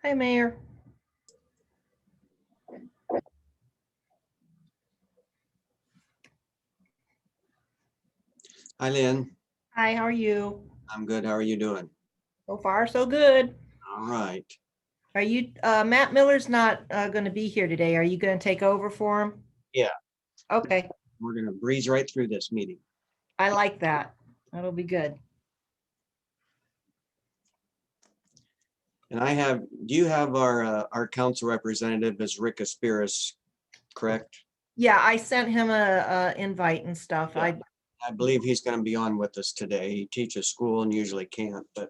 Hi, Mayor. Hi, Lynn. Hi, how are you? I'm good. How are you doing? So far, so good. All right. Are you, Matt Miller's not going to be here today. Are you going to take over for him? Yeah, Okay, we're going to breeze right through this meeting. I like that. That'll be good. And do you have our council representative as Rick Aspiris, correct? Yeah, I sent him a invite and stuff. Yeah. I believe he's going to be on with us today. He teaches school and usually can't, but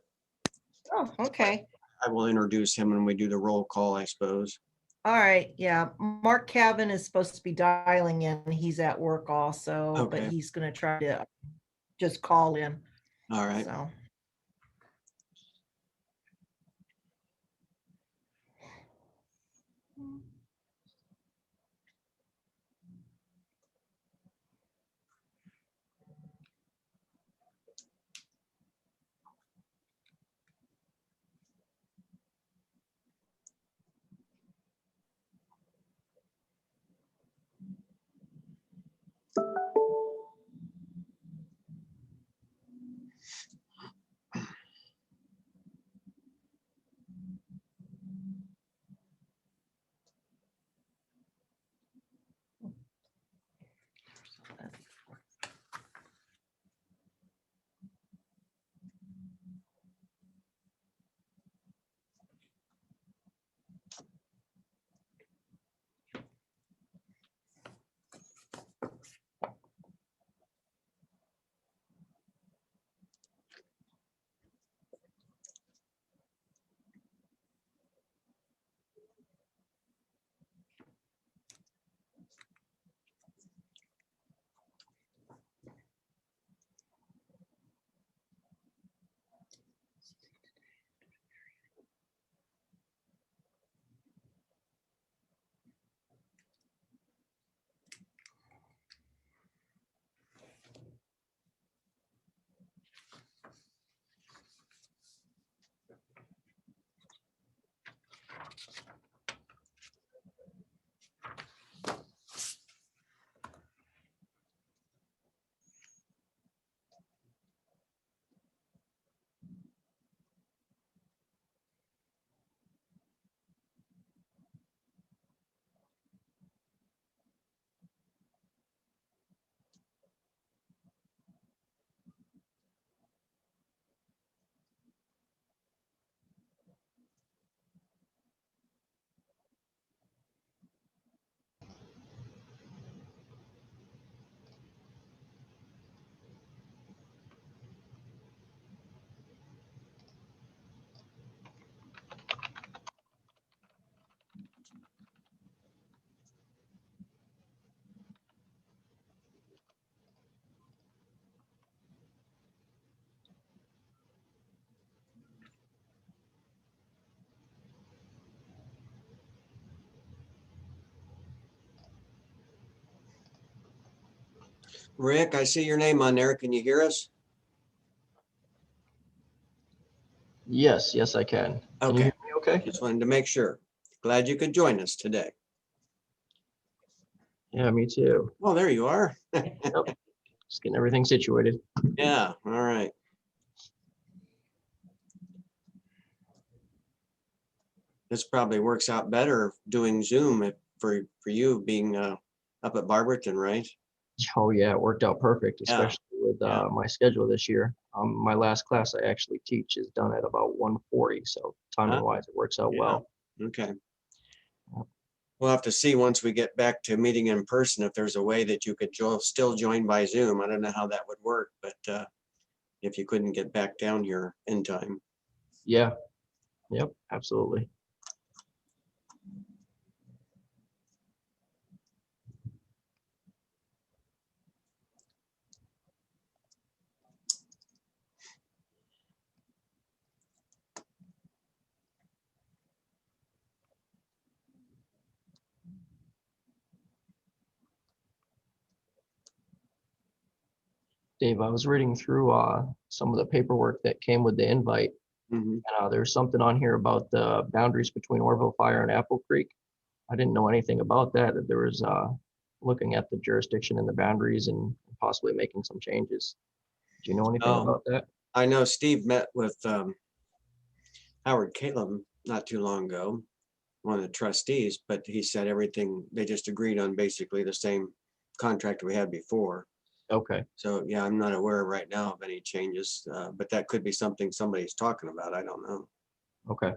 Oh, okay. I will introduce him when we do the roll call, I suppose. All right, yeah. Mark Cavan is supposed to be dialing in. He's at work also, but Okay. he's going to try to just call in. All right. So. Rick, I see your name on there. Can you hear us? Yes, I can. Can you Okay. hear me okay? Just wanted to make sure. Glad you could join us today. Yeah, me too. Oh, there you are. Yep. Just getting everything situated. Yeah. All right. This probably works out better doing Zoom for you being up at Barberton, right? Oh yeah, it worked out perfect, Yeah. especially with Yeah. my schedule this year. My last class I actually teach is done at about 1:40, so timing wise it works out Yeah. well. Okay. We'll have to see once we get back to meeting in person if there's a way that you could still join by Zoom. I don't know how that would work, but if you couldn't get back down here in time. Yeah. Yep, absolutely. Dave, I was reading through some of the paperwork that came with the invite. Mhm. There's something on here about the boundaries between Orville Fire and Apple Creek. I didn't know anything about that, that there was looking at the jurisdiction and the boundaries and possibly making some changes. Do you know anything Oh. about that? I know Steve met with Howard Caleb not too long ago, one of the trustees, but he said everything, they just agreed on basically the same contract we had before. Okay. So yeah, I'm not aware right now of any changes, but that could be something somebody's talking about. I don't know. Okay.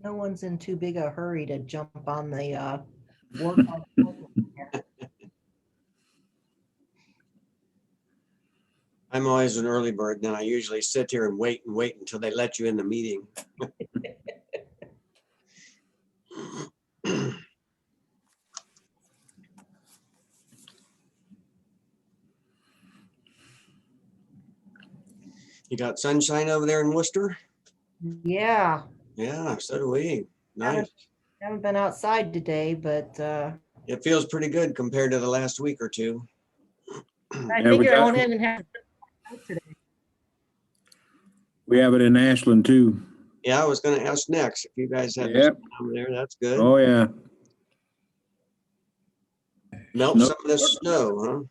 No one's in too big a hurry to jump on the WARCOG. I'm always an early bird, and I usually sit here and wait until they let you in the meeting. You got sunshine over there in Worcester? Yeah, Yeah, so do we. Nice. haven't been outside today, but It feels pretty good compared to the last week or two. I Yeah, we figure I got- won't even have today. We have it in Ashland too. Yeah, I was gonna ask next if you guys had Yep. over there. That's good. Oh, yeah. Melt Snow- some of this snow, huh?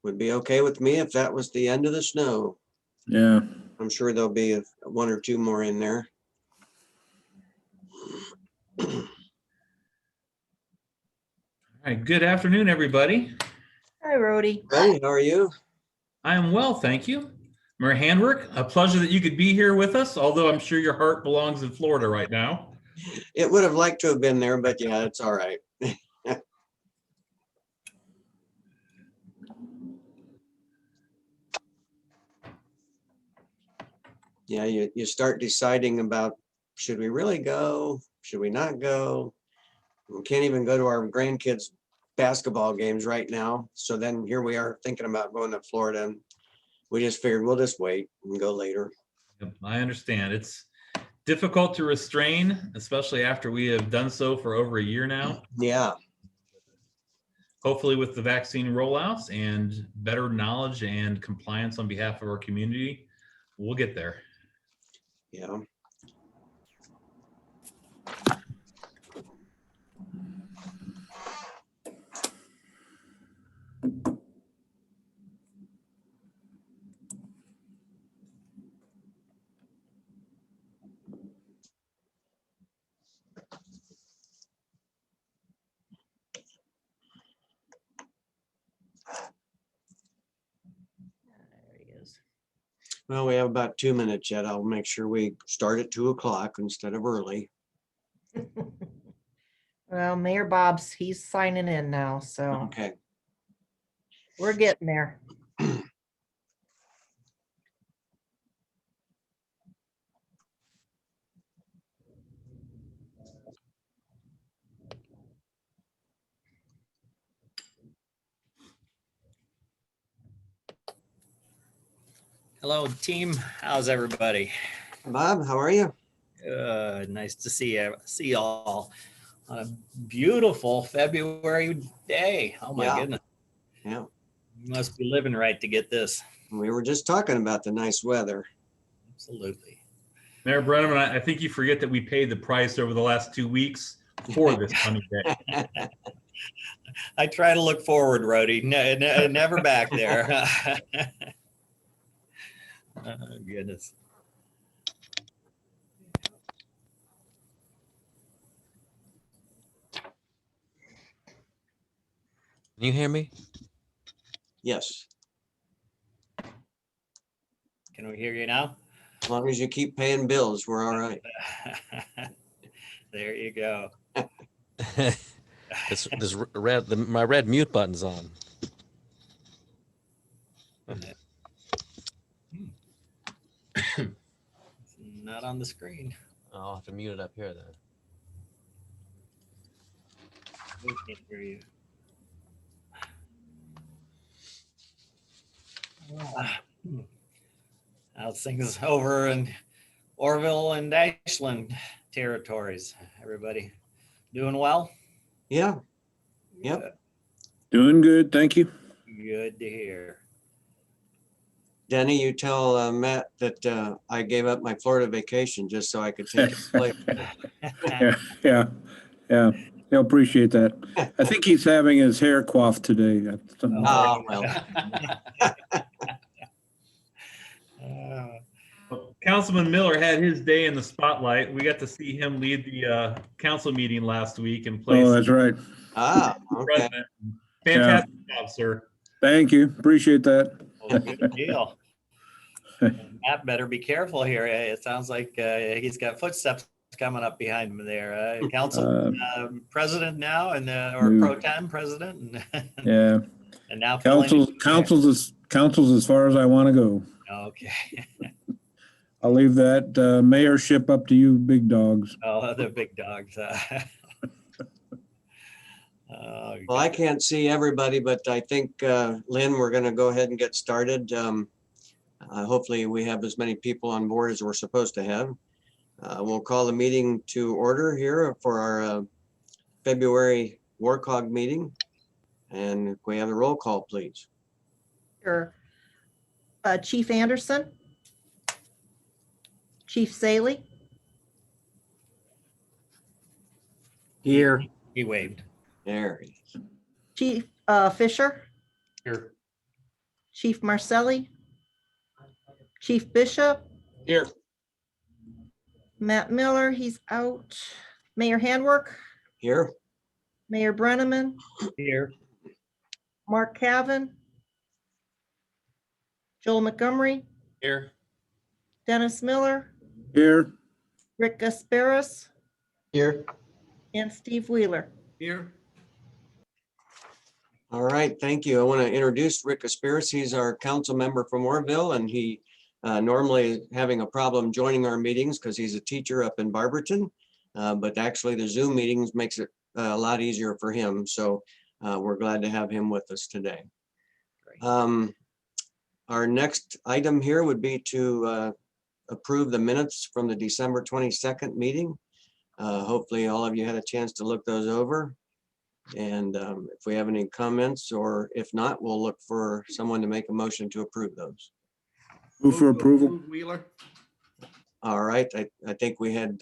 Would be okay with me if that was the end of the snow. Yeah. I'm sure there'll be one or two more in there. All right, good afternoon, everybody. Hi, Rhodey. Buddy, how are you? I am well, thank you. Mary Handwerk, a pleasure that you could be here with us, although I'm sure your heart belongs in Florida right now. It would have liked to have been there, but yeah, it's all right. Yeah, you start deciding about, should we really go? Should we not go? We can't even go to our grandkids' basketball games right now. So then here we are thinking about going to Florida. And we just figured we'll just wait and go later. Yep, I understand. It's difficult to restrain, especially after we have done so for over a year now. Yeah, Hopefully with the vaccine rollouts and better knowledge and compliance on behalf of our community, we'll get there. yeah. There he is. Well, we have about 2 minutes yet. I'll make sure we start at 2 o'clock instead of early. Well, Mayor Bob's, he's signing in now, so Okay. we're getting there. Hello, team. How's everybody? Bob, how are you? Nice to see y'all on a beautiful February day. Oh my Yeah. goodness. Yeah. You must be living right to get this. We were just talking about the nice weather. Absolutely. Mayor Brenneman, I think you forget that we paid the price over the last 2 weeks for this sunny day. I try to look forward, Rhodey. Never back there. Oh, goodness. Can you hear me? Yes, Can we hear you now? as long as you keep paying bills, we're all right. There you go. My red mute button's on. It's not on the screen. I'll have to mute it up here then. We can't hear you. How's things over in Orville and Ashland territories? Everybody doing well? Yeah, Yep. Good. Doing good, thank you. Good to hear. Denny, you tell Matt that I gave up my Florida vacation just so I could take his place. Yeah. He'll appreciate that. I think he's having his hair coiffed today. Oh, well, Councilman Miller had his day in the spotlight. We got to see him lead the council meeting last week in place Oh, of that's right. okay. president. Fantastic job, sir. Thank you. Appreciate that. Well, good deal. Matt better be careful here. It sounds like he's got footsteps coming up behind him there. Council president now, and or No. pro tem president, Yeah. and now filling Council's as far as I want to go. Okay. I'll leave that mayorship up to you big dogs. Oh, the big dogs. Well, I can't see everybody, but I think, Lynn, we're going to go ahead and get started. Hopefully we have as many people on board as we're supposed to have. We'll call the meeting to order here for our February WARCOG meeting. And if we have a roll call, please. Sure. Chief Anderson, Chief Saley, Here. He waved. There he is. Chief Fisher, Here. Chief Marcelli, Chief Bishop, Here. Matt Miller, he's out. Mayor Handwork, Here. Mayor Brenneman, Here. Mark Cavan, Joel Montgomery, Here. Dennis Miller, Here. Rick Gasparis, Here. and Steve Wheeler. Here. All right, thank you. I want to introduce Rick Aspiris. He's our council member from Orville, and he normally is having a problem joining our meetings because he's a teacher up in Barberton. But actually the Zoom meetings makes it a lot easier for him. So we're glad to have him with us today. Great. Our next item here would be to approve the minutes from the December 22nd meeting. Hopefully all of you had a chance to look those over. And if we have any comments, or if not, we'll look for someone to make a motion to approve those. Move for approval. Wheeler. All right, I think we had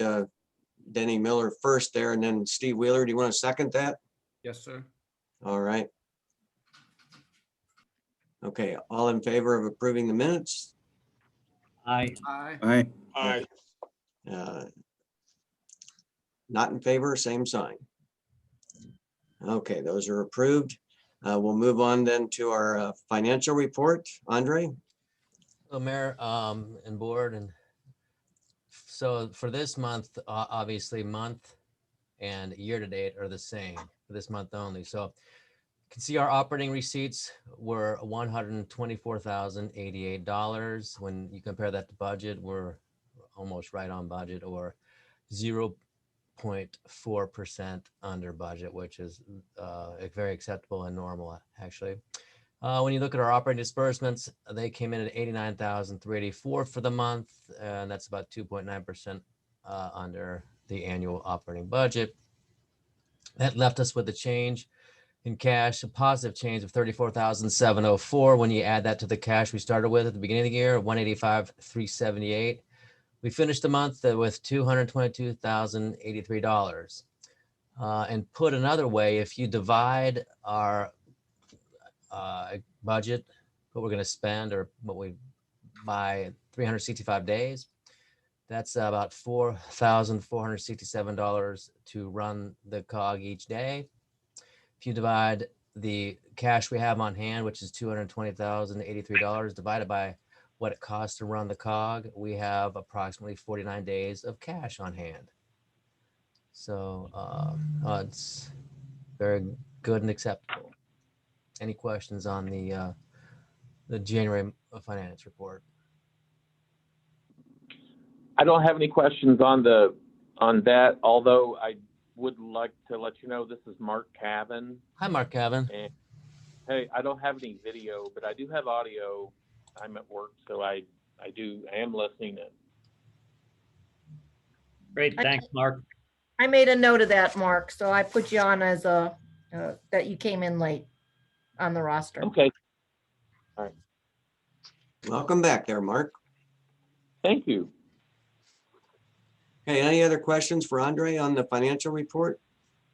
Denny Miller first there, and then Steve Wheeler. Do you want to second that? Yes, sir. All right. Okay, all in favor of approving the minutes? Aye. Aye. Aye. Not in favor, same sign. Okay, those are approved. We'll move on then to our financial report. Andre? Well, Mayor and board, and so for this month, obviously month and year to date are the same for this month only. So you can see our operating receipts were $124,088. When you compare that to budget, we're almost right on budget, or 0.4% under budget, which is very acceptable and normal, actually. When you look at our operating disbursements, they came in at $89,384 for the month, and that's about 2.9% under the annual operating budget. That left us with a change in cash, a positive change of $34,704. When you add that to the cash we started with at the beginning of the year, $185,378. We finished the month with $222,083. And put another way, if you divide our budget, what we're going to spend or what we by 365 days. That's about $4,467 to run the COG each day. If you divide the cash we have on hand, which is $220,083, divided by what it costs to run the COG, we have approximately 49 days of cash on hand. So it's very good and acceptable. Any questions on the January finance report? I don't have any questions on that, although I would like to let you know this is Mark Cavan. Hi, Mark Cavan. And hey, I don't have any video, but I do have audio. I'm at work, so I am listening in. Great, thanks, Mark. I made a note of that, Mark, so I put you on as a, that you came in late on the roster. Okay. Welcome back there, Mark. Thank you. Okay, any other questions for Andre on the financial report?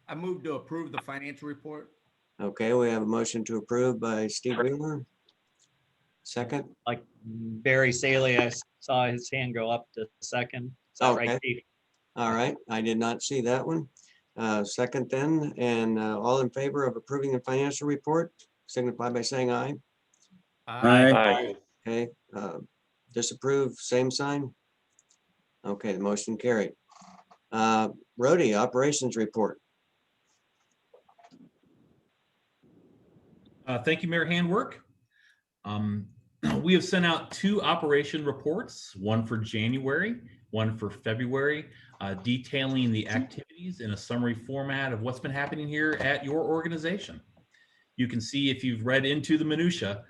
I move to approve the financial report. Okay, we have a motion to approve by Steve Wheeler. Second, Like Barry Saley, I saw his hand go up to second. Is that right, Okay. Steve? all right, I did not see that one. Second then, and all in favor of approving the financial report, signify by saying aye. Aye. Okay, disapprove, same sign. Okay, the motion carried. Rhodey, operations report. Thank you, Mayor Handwork. We have sent out 2 operation reports, one for January, one for February, detailing the activities in a summary format of what's been happening here at your organization. You can see if you've read into the minutia,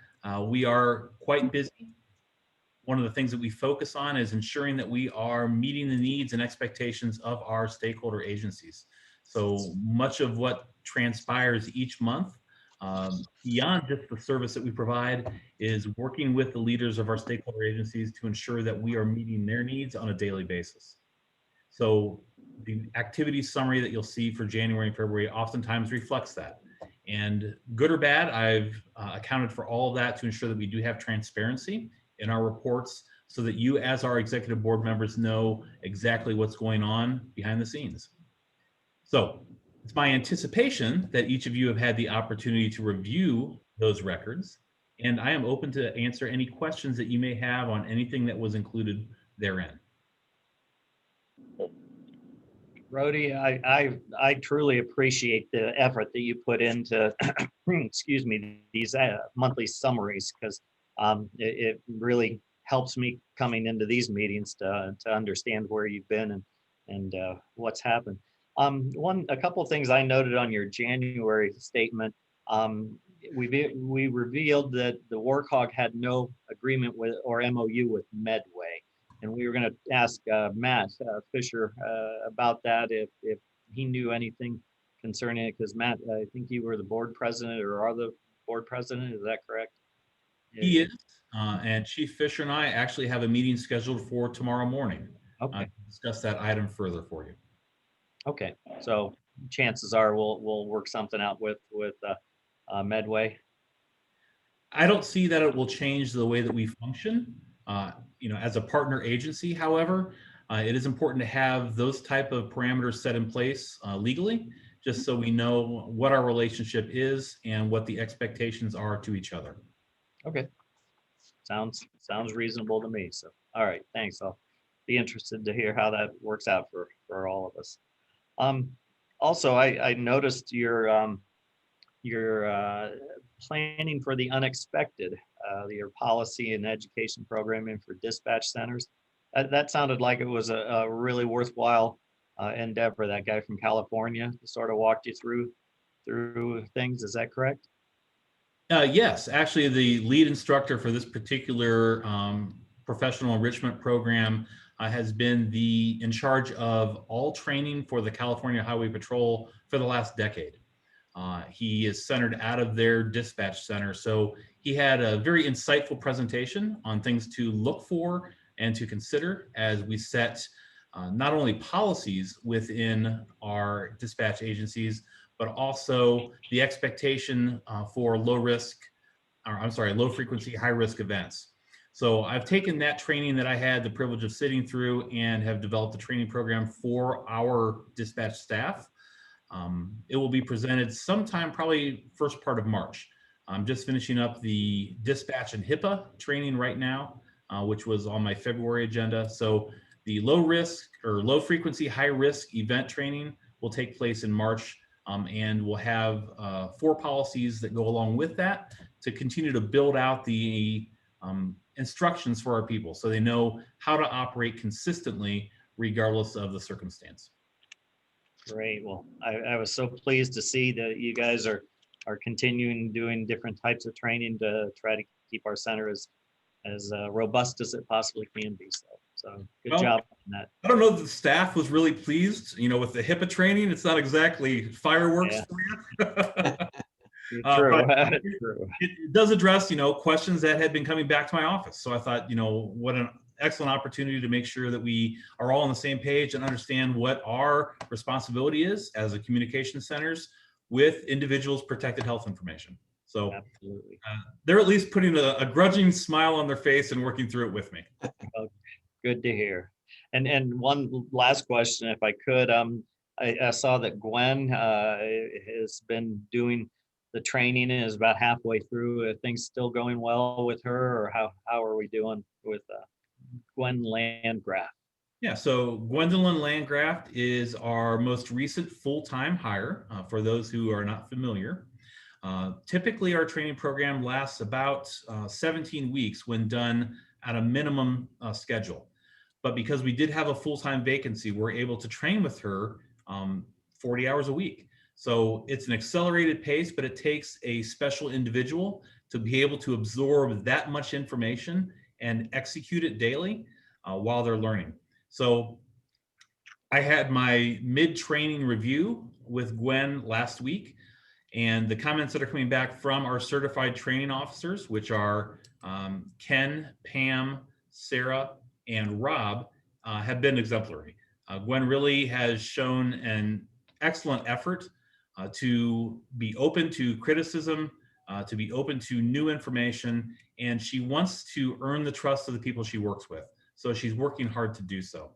we are quite busy. One of the things that we focus on is ensuring that we are meeting the needs and expectations of our stakeholder agencies. So much of what transpires each month, beyond just the service that we provide, is working with the leaders of our stakeholder agencies to ensure that we are meeting their needs on a daily basis. So the activity summary that you'll see for January and February oftentimes reflects that. And good or bad, I've accounted for all of that to ensure that we do have transparency in our reports so that you as our executive board members know exactly what's going on behind the scenes. So it's my anticipation that each of you have had the opportunity to review those records, and I am open to answer any questions that you may have on anything that was included therein. Rhodey, I truly appreciate the effort that you put into, excuse me, these monthly summaries, because it really helps me coming into these meetings to understand where you've been and what's happened. A couple of things I noted on your January statement. We revealed that the WARCOG had no agreement with or MOU with Medway. And we were going to ask Matt Fisher about that, if he knew anything concerning it, because Matt, I think you were the board president or are the board president, is that correct? He is, and Chief Fisher and I actually have a meeting scheduled for tomorrow morning. Okay. To discuss that item further for you. Okay, so chances are we'll work something out with Medway. I don't see that it will change the way that we function. As a partner agency, however, it is important to have those type of parameters set in place legally, just so we know what our relationship is and what the expectations are to each other. Okay, sounds reasonable to me. So, all right, thanks. I'll be interested to hear how that works out for all of us. Also, I noticed your planning for the unexpected, your policy and education programming for dispatch centers. That sounded like it was a really worthwhile endeavor. That guy from California sort of walked you through things. Is that correct? Yes, actually, the lead instructor for this particular professional enrichment program has been in charge of all training for the California Highway Patrol for the last decade. He is centered out of their dispatch center. So he had a very insightful presentation on things to look for and to consider as we set not only policies within our dispatch agencies, but also the expectation for low frequency, high risk events. So I've taken that training that I had the privilege of sitting through and have developed a training program for our dispatch staff. It will be presented sometime, probably first part of March. I'm just finishing up the dispatch and HIPAA training right now, which was on my February agenda. So the low risk or low frequency, high risk event training will take place in March, and we'll have 4 policies that go along with that to continue to build out the instructions for our people so they know how to operate consistently regardless of the circumstance. Great. Well, I was so pleased to see that you guys are continuing doing different types of training to try to keep our center as robust as it possibly can be. So good Well, job on that. I don't know if the staff was really pleased, with the HIPAA training. It's not exactly fireworks Yeah. for you. True. But True. it does address, questions that had been coming back to my office. So I thought, what an excellent opportunity to make sure that we are all on the same page and understand what our responsibility is as a communication centers with individuals' protected health information. So Absolutely. they're at least putting a grudging smile on their face and working through it with me. Good to hear. And one last question, if I could, I saw that Gwen has been doing the training and is about halfway through. Are things still going well with her, or how are we doing with Gwen Landgraf? Yeah, so Gwendolyn Landgraft is our most recent full-time hire, for those who are not familiar. Typically, our training program lasts about 17 weeks when done at a minimum schedule. But because we did have a full-time vacancy, we're able to train with her 40 hours a week. So it's an accelerated pace, but it takes a special individual to be able to absorb that much information and execute it daily while they're learning. So I had my mid-training review with Gwen last week, and the comments that are coming back from our certified training officers, which are Ken, Pam, Sarah, and Rob, have been exemplary. Gwen really has shown an excellent effort to be open to criticism, to be open to new information, and she wants to earn the trust of the people she works with. So she's working hard to do so.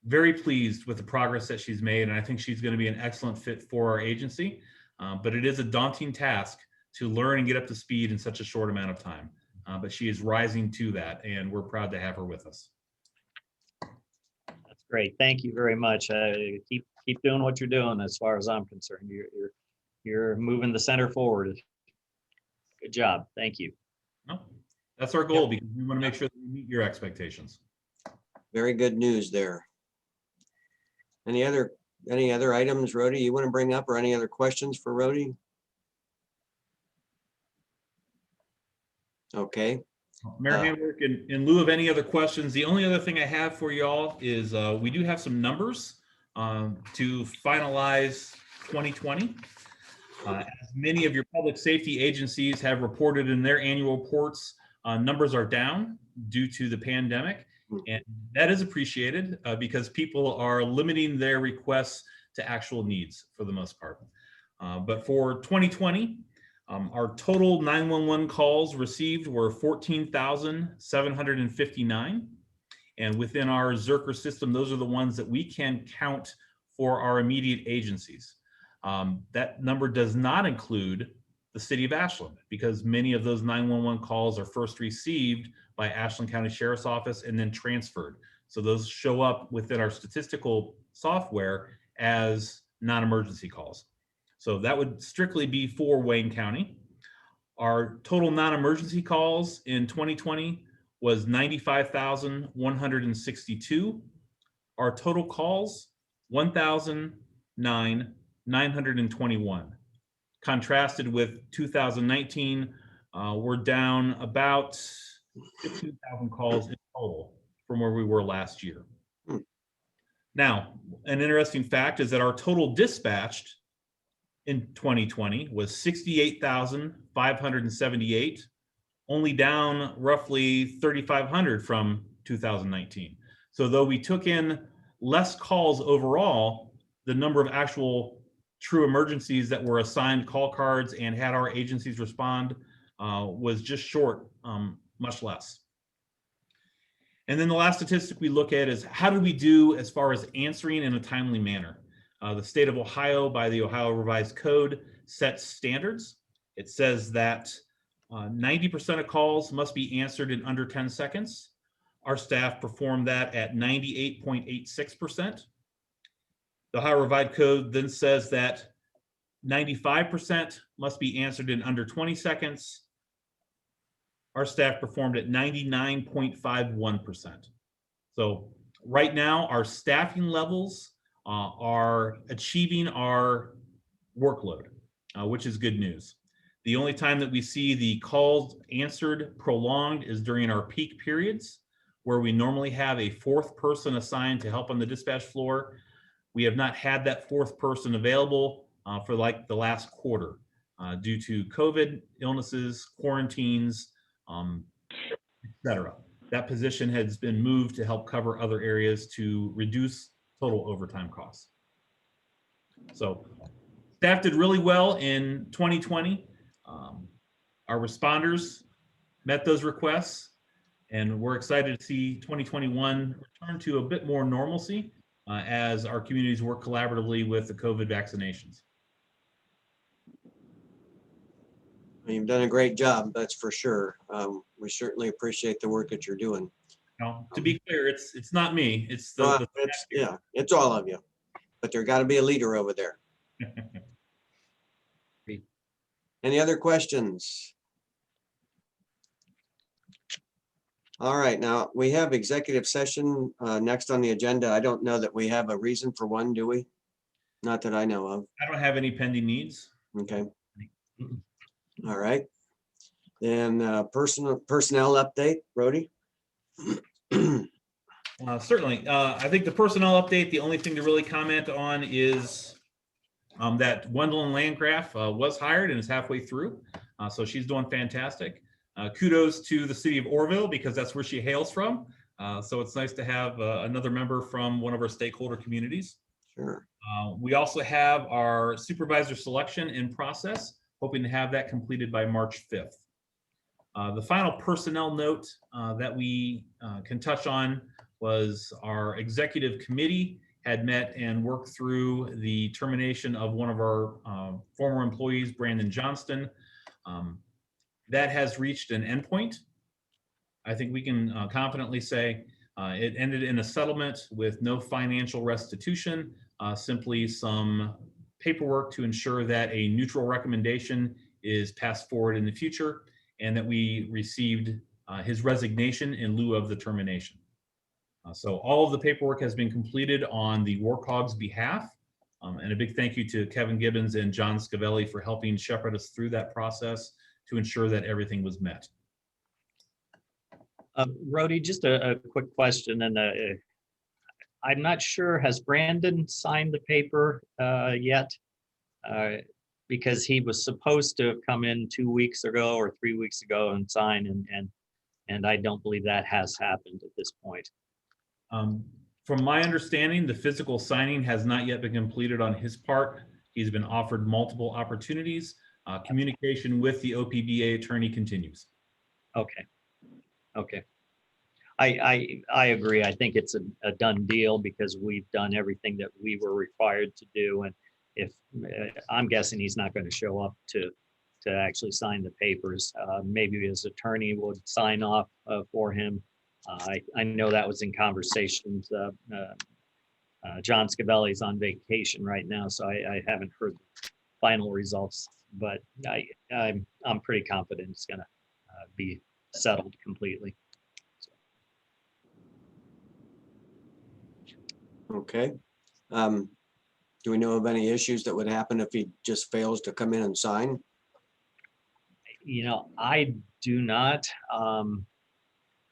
Very pleased with the progress that she's made, and I think she's going to be an excellent fit for our agency. But it is a daunting task to learn and get up to speed in such a short amount of time. But she is rising to that, and we're proud to have her with us. That's great. Thank you very much. Keep doing what you're doing. As far as I'm concerned, you're moving the center forward. Good job. Thank you. No, that's our goal, because we want to make sure that we meet your expectations. Very good news there. Any other items, Rhodey, you want to bring up, or any other questions for Rhodey? Okay. Mayor Hamburg, in lieu of any other questions, the only other thing I have for y'all is we do have some numbers to finalize 2020. As many of your public safety agencies have reported in their annual reports, numbers are down due to the pandemic. And that is appreciated because people are limiting their requests to actual needs for the most part. But for 2020, our total 911 calls received were 14,759. And within our Zerker system, those are the ones that we can count for our immediate agencies. That number does not include the city of Ashland, because many of those 911 calls are first received by Ashland County Sheriff's Office and then transferred. So those show up within our statistical software as non-emergency calls. So that would strictly be for Wayne County. Our total non-emergency calls in 2020 was 95,162. Our total calls, 1,921. Contrasted with 2019, we're down about 15,000 calls in total from where we were last year. Now, an interesting fact is that our total dispatched in 2020 was 68,578, only down roughly 3,500 from 2019. So though we took in less calls overall, the number of actual true emergencies that were assigned call cards and had our agencies respond was just short much less. And then the last statistic we look at is how do we do as far as answering in a timely manner? The state of Ohio, by the Ohio Revised Code, sets standards. It says that 90% of calls must be answered in under 10 seconds. Our staff performed that at 98.86%. The Ohio Revised Code then says that 95% must be answered in under 20 seconds. Our staff performed at 99.51%. So right now, our staffing levels are achieving our workload, which is good news. The only time that we see the calls answered prolonged is during our peak periods, where we normally have a fourth person assigned to help on the dispatch floor. We have not had that fourth person available for like the last quarter due to COVID illnesses, quarantines, etc. That position has been moved to help cover other areas to reduce total overtime costs. So staff did really well in 2020. Our responders met those requests, and we're excited to see 2021 return to a bit more normalcy as our communities work collaboratively with the COVID vaccinations. You've done a great job, that's for sure. We certainly appreciate the work that you're doing. Now, to be clear, it's not me. It's Yeah, it's all of you, but there got to be a leader over there. Any other questions? All right, now we have executive session next on the agenda. I don't know that we have a reason for one, do we? Not that I know of. I don't have any pending needs. Okay. All right. Then personnel update, Brody. Certainly. I think the personnel update, the only thing to really comment on is that Gwendolyn Landgraf was hired and is halfway through. So she's doing fantastic. Kudos to the city of Orville because that's where she hails from. So it's nice to have another member from one of our stakeholder communities. Sure. We also have our supervisor selection in process, hoping to have that completed by March 5th. The final personnel note that we can touch on was our executive committee had met and worked through the termination of one of our former employees, Brandon Johnston. That has reached an endpoint. I think we can confidently say it ended in a settlement with no financial restitution, simply some paperwork to ensure that a neutral recommendation is passed forward in the future and that we received his resignation in lieu of the termination. So all of the paperwork has been completed on the WARCOG's behalf. And a big thank you to Kevin Gibbons and John Scavelli for helping shepherd us through that process to ensure that everything was met. Rhodey, just a quick question, and I'm not sure, has Brandon signed the paper yet? Because he was supposed to have come in 2 weeks ago or 3 weeks ago and sign, and I don't believe that has happened at this point. From my understanding, the physical signing has not yet been completed on his part. He's been offered multiple opportunities. Communication with the OPBA attorney continues. Okay. Okay. I agree. I think it's a done deal because we've done everything that we were required to do. And if I'm guessing he's not going to show up to actually sign the papers, maybe his attorney would sign off for him. I know that was in conversations. John Scavelli's on vacation right now, so I haven't heard the final results, but I'm pretty confident it's going to be settled completely. Okay. Do we know of any issues that would happen if he just fails to come in and sign? You know, I do not,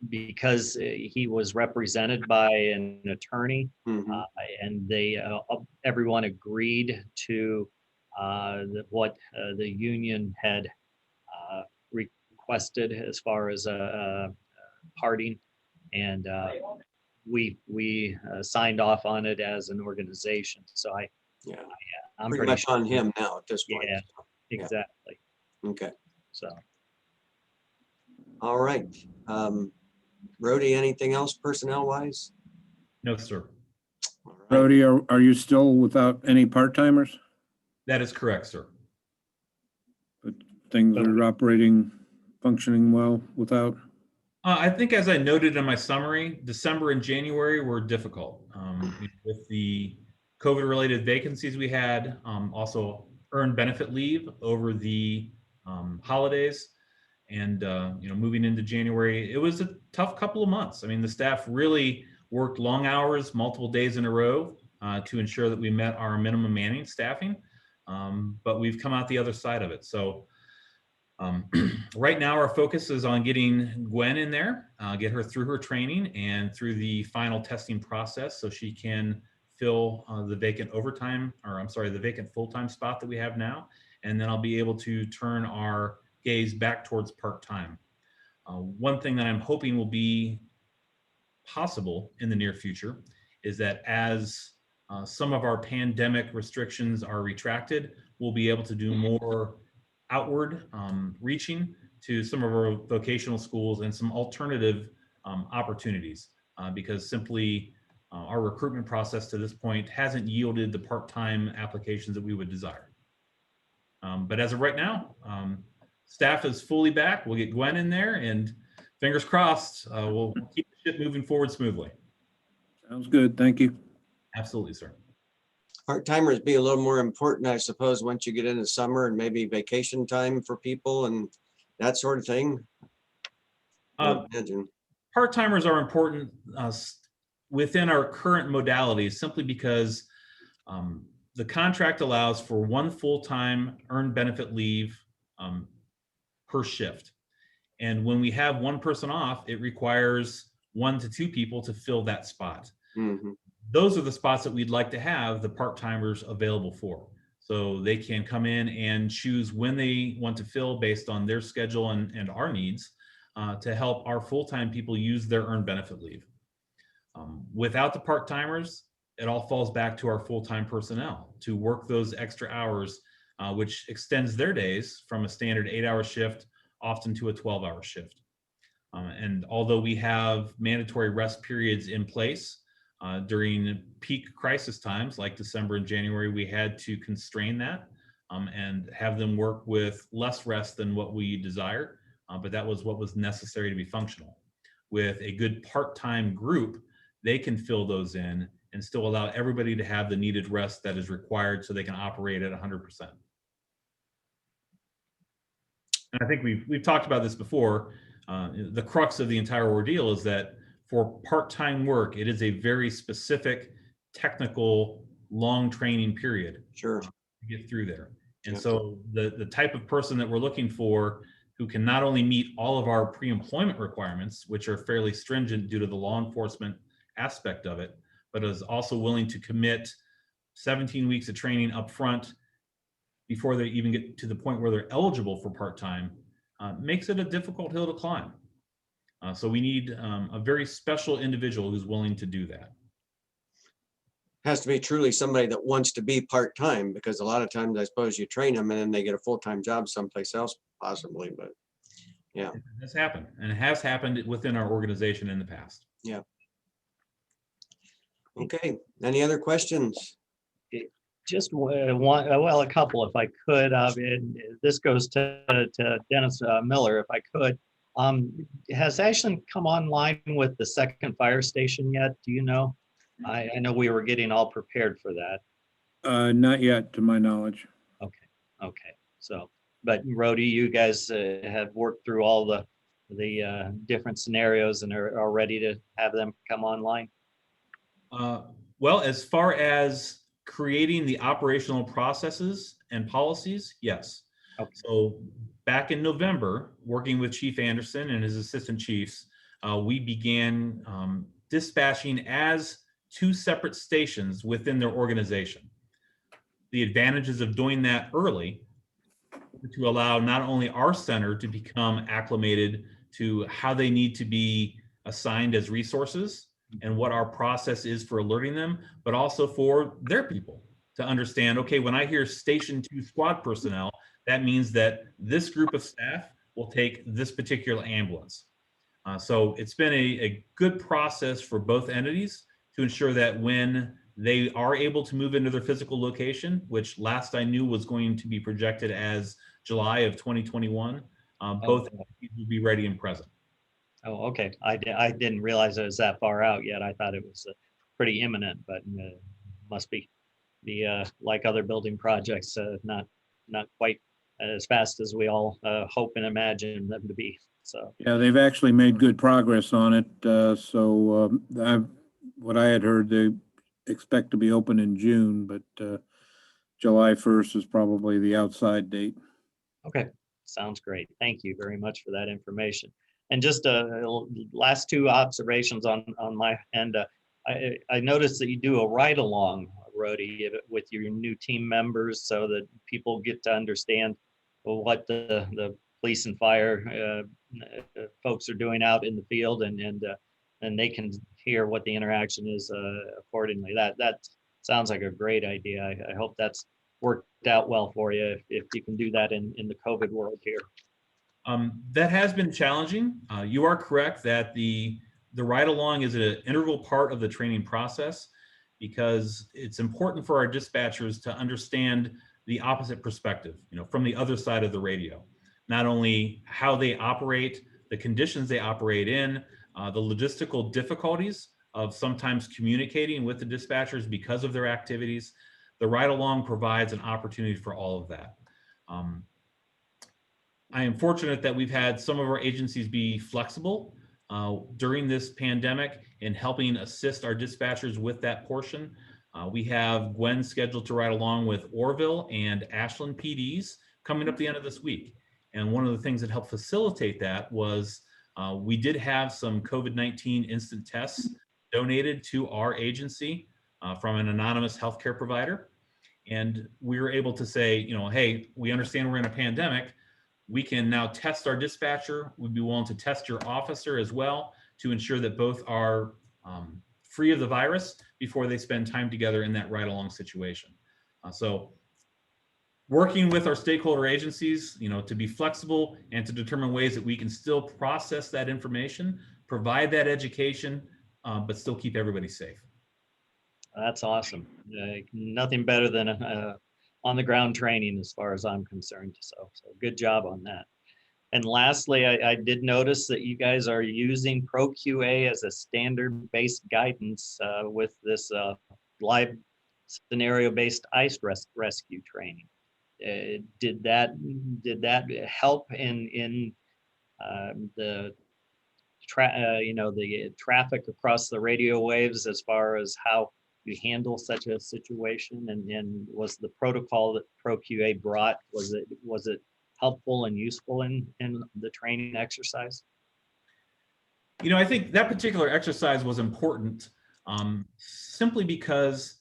because he was represented by an attorney, and they everyone agreed to what the union had requested as far as parting, and we signed off on it as an organization. So I'm pretty much on him now at this point. Yeah, exactly. Okay. So. All right. Rhodey, anything else personnel wise? No, sir. All right. Brody, are you still without any part-timers? That is correct, sir. But things are operating, functioning well without? I think as I noted in my summary, December and January were difficult with the COVID-related vacancies we had, also earned benefit leave over the holidays. And moving into January, it was a tough couple of months. I mean, the staff really worked long hours, multiple days in a row to ensure that we met our minimum manning staffing. But we've come out the other side of it. So right now, our focus is on getting Gwen in there, get her through her training and through the final testing process so she can fill the vacant the vacant full-time spot that we have now. And then I'll be able to turn our gaze back towards part-time. One thing that I'm hoping will be possible in the near future is that as some of our pandemic restrictions are retracted, we'll be able to do more outward reaching to some of our vocational schools and some alternative opportunities because simply our recruitment process to this point hasn't yielded the part-time applications that we would desire. But as of right now, staff is fully back. We'll get Gwen in there and fingers crossed, we'll keep the ship moving forward smoothly. Sounds good. Thank you. Absolutely, sir. Part-timers be a little more important, I suppose, once you get into summer and maybe vacation time for people and that sort of thing. I would imagine. Part-timers are important within our current modalities simply because the contract allows for one full-time earned benefit leave per shift. And when we have one person off, it requires 1 to 2 people to fill that spot. Mm-hmm. Those are the spots that we'd like to have the part-timers available for. So they can come in and choose when they want to fill based on their schedule and our needs to help our full-time people use their earned benefit leave. Without the part-timers, it all falls back to our full-time personnel to work those extra hours, which extends their days from a standard 8-hour shift often to a 12-hour shift. And although we have mandatory rest periods in place during peak crisis times like December and January, we had to constrain that and have them work with less rest than what we desired. But that was what was necessary to be functional. With a good part-time group, they can fill those in and still allow everybody to have the needed rest that is required so they can operate at 100%. And I think we've talked about this before. The crux of the entire ordeal is that for part-time work, it is a very specific, technical, long training period. Sure. To get through there. And Yep. so the type of person that we're looking for who can not only meet all of our pre-employment requirements, which are fairly stringent due to the law enforcement aspect of it, but is also willing to commit 17 weeks of training up front before they even get to the point where they're eligible for part-time, makes it a difficult hill to climb. So we need a very special individual who's willing to do that. Has to be truly somebody that wants to be part-time, because a lot of times I suppose you train them and then they get a full-time job someplace else possibly, but yeah. It has happened, and it has happened within our organization in the past. Yeah. Okay, any other questions? Just one, well, a couple if I could. And this goes to Dennis Miller, if I could. Has Ashland come online with the second fire station yet? Do you know? I know we were getting all prepared for that. Not yet, to my knowledge. Okay. So, but Rhodey, you guys have worked through all the different scenarios and are ready to have them come online? Well, as far as creating the operational processes and policies, yes. Okay. So back in November, working with Chief Anderson and his assistant chiefs, we began dispatching as 2 separate stations within their organization. The advantages of doing that early to allow not only our center to become acclimated to how they need to be assigned as resources and what our process is for alerting them, but also for their people to understand, okay, when I hear Station 2 squad personnel, that means that this group of staff will take this particular ambulance. So it's been a good process for both entities to ensure that when they are able to move into their physical location, which last I knew was going to be projected as July of 2021, both entities will be ready and present. Oh, okay. I didn't realize it was that far out yet. I thought it was pretty imminent, but must be like other building projects, not quite as fast as we all hope and imagine them to be. So Yeah, they've actually made good progress on it. What I had heard, they expect to be open in June, but July 1st is probably the outside date. okay, sounds great. Thank you very much for that information. And just last two observations on my end. I noticed that you do a ride along, Rhodey, with your new team members so that people get to understand what the police and fire folks are doing out in the field, and they can hear what the interaction is accordingly. That sounds like a great idea. I hope that's worked out well for you if you can do that in the COVID world here. That has been challenging. You are correct that the ride along is an integral part of the training process because it's important for our dispatchers to understand the opposite perspective, from the other side of the radio. Not only how they operate, the conditions they operate in, the logistical difficulties of sometimes communicating with the dispatchers because of their activities. The ride along provides an opportunity for all of that. I am fortunate that we've had some of our agencies be flexible during this pandemic in helping assist our dispatchers with that portion. We have Gwen scheduled to ride along with Orville and Ashland PDs coming up the end of this week. And one of the things that helped facilitate that was we did have some COVID-19 instant tests donated to our agency from an anonymous healthcare provider. And we were able to say, hey, we understand we're in a pandemic. We can now test our dispatcher. We'd be willing to test your officer as well to ensure that both are free of the virus before they spend time together in that ride-along situation. So working with our stakeholder agencies, to be flexible and to determine ways that we can still process that information, provide that education, but still keep everybody safe. That's awesome. Nothing better than on the ground training as far as I'm concerned. So good job on that. And lastly, I did notice that you guys are using ProQA as a standard-based guidance with this live scenario-based ice rescue training. Did that help in the traffic across the radio waves as far as how you handle such a situation? And was the protocol that ProQA brought, was it helpful and useful in the training exercise? I think that particular exercise was important simply because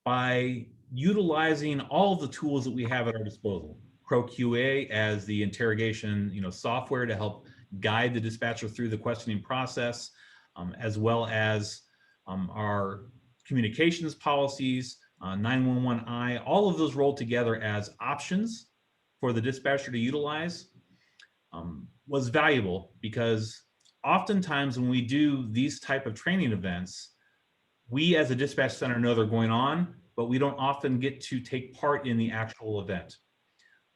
by utilizing all of the tools that we have at our disposal, ProQA as the interrogation software to help guide the dispatcher through the questioning process, as well as our communications policies, 911I, all of those rolled together as options for the dispatcher to utilize was valuable because oftentimes when we do these type of training events, we as a dispatch center know they're going on, but we don't often get to take part in the actual event.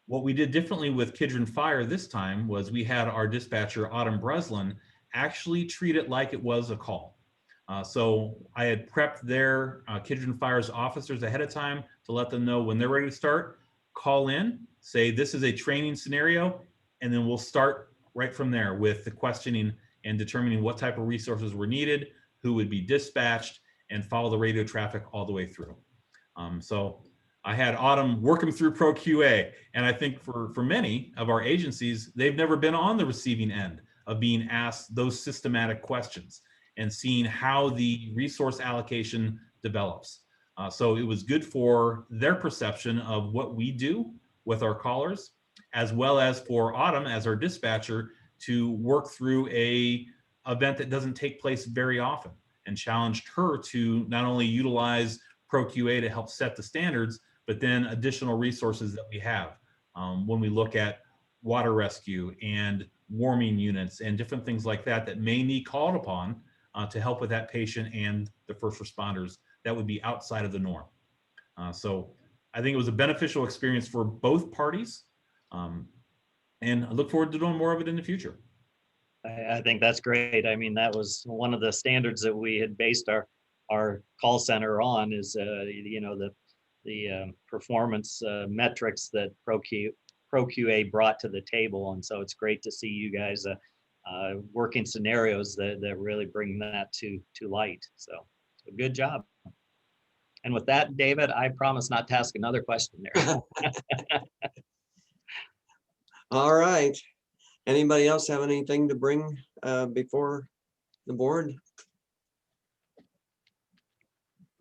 What we did differently with Kidron Fire this time was we had our dispatcher, Autumn Breslin, actually treat it like it was a call. So I had prepped their Kidron Fire's officers ahead of time to let them know when they're ready to start, call in, say this is a training scenario, and then we'll start right from there with the questioning and determining what type of resources were needed, who would be dispatched, and follow the radio traffic all the way through. So I had Autumn work them through ProQA, and I think for many of our agencies, they've never been on the receiving end of being asked those systematic questions and seeing how the resource allocation develops. So it was good for their perception of what we do with our callers, as well as for Autumn as our dispatcher to work through a event that doesn't take place very often, and challenged her to not only utilize ProQA to help set the standards, but then additional resources that we have when we look at water rescue and warming units and different things like that that may need called upon to help with that patient and the first responders that would be outside of the norm. So I think it was a beneficial experience for both parties. And I look forward to doing more of it in the future. I think that's great. I mean, that was one of the standards that we had based our call center on is, you know, the performance metrics that ProQA brought to the table. And so it's great to see you guys working scenarios that really bring that to light. So good job. And with that, David, I promise not to ask another question there. All right. Anybody else have anything to bring before the board?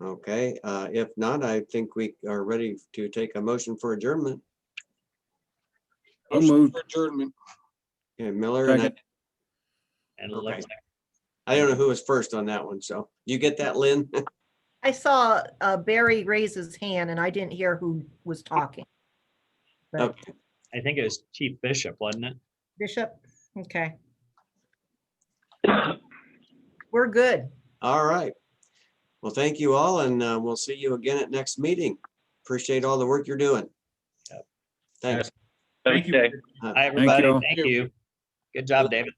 Okay, if not, I think we are ready to take a motion for adjournment. I'll move. Adjournment. Okay, Miller, and Second. And it Okay. looks I don't know who was first on that one, so you get that, Lynn? I saw Barry raise his hand and I didn't hear who was talking. But Okay, I think it was Chief Bishop, wasn't it? Bishop, okay. We're good. all right. Well, thank you all, and we'll see you again at next meeting. Appreciate all the work you're doing. Yep. Thanks. Thank you. Hi, everybody. you. Thank you. Good job, David.